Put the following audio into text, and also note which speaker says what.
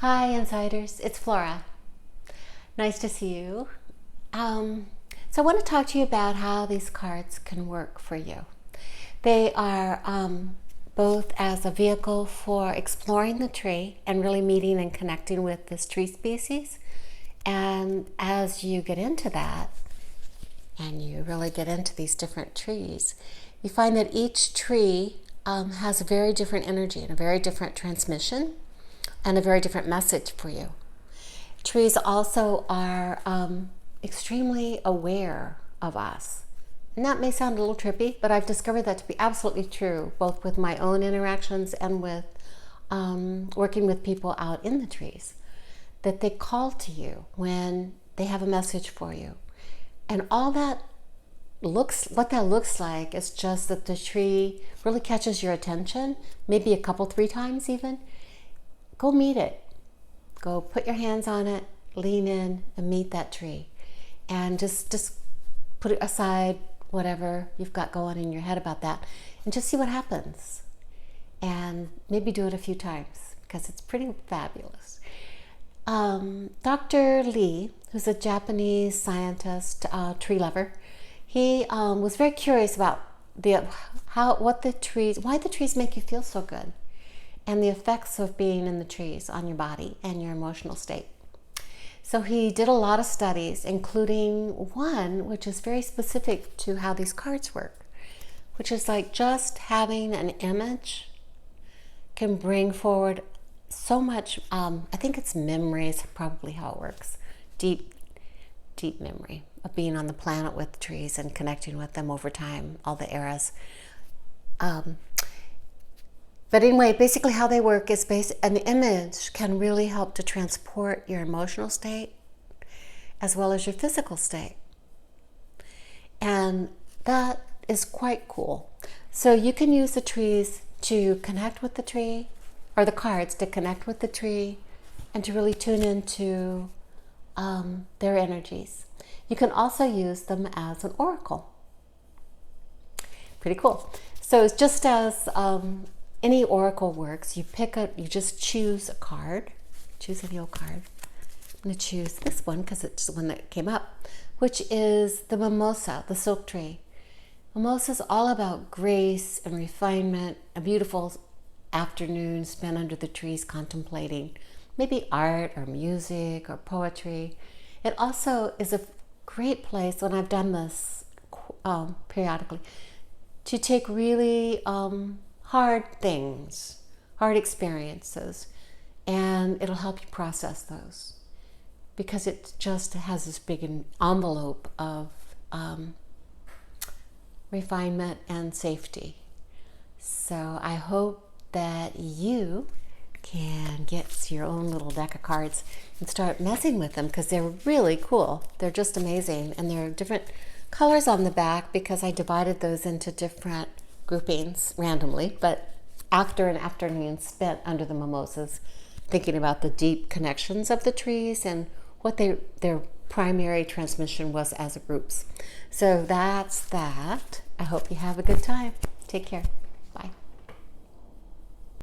Speaker 1: Hi Insiders, it's Flora. Nice to see you. So I want to talk to you about how these cards can work for you. They are both as a vehicle for exploring the tree and really meeting and connecting with this tree species. And as you get into that, and you really get into these different trees, you find that each tree has a very different energy and a very different transmission and a very different message for you. Trees also are extremely aware of us. And that may sound a little trippy, but I've discovered that to be absolutely true, both with my own interactions and with working with people out in the trees, that they call to you when they have a message for you. And what that looks like is just that the tree really catches your attention, maybe a couple, 3 times even. Go meet it. Go put your hands on it, lean in and meet that tree. And just put it aside, whatever you've got going in your head about that, and just see what happens. And maybe do it a few times because it's pretty fabulous. Dr. Lee, who's a Japanese scientist, tree lover, he was very curious about why the trees make you feel so good, and the effects of being in the trees on your body and your emotional state. So he did a lot of studies, including one which is very specific to how these cards work, which is like just having an image can bring forward so much, I think it's memory is probably how it works. Deep memory of being on the planet with the trees and connecting with them over time, all the eras. But anyway, basically how they work is an image can really help to transport your emotional state as well as your physical state. And that is quite cool. So you can use the trees to connect with the tree, or the cards to connect with the tree and to really tune into their energies. You can also use them as an oracle. Pretty cool. So it's just as any oracle works, you just choose a card, choose any old card. I'm going to choose this one because it's the one that came up, which is the mimosa, the silk tree. Mimosa is all about grace and refinement, a beautiful afternoon spent under the trees contemplating maybe art or music or poetry. It also is a great place, when I've done this periodically, to take really hard things, hard experiences, and it'll help you process those, because it just has this big envelope of refinement and safety. So I hope that you can get your own little deck of cards and start messing with them, because they're really cool. They're just amazing, and there are different colors on the back because I divided those into different groupings randomly, but after an afternoon spent under the mimosas, thinking about the deep connections of the trees and what their primary transmission was as groups. So that's that. I hope you have a good time. Take care.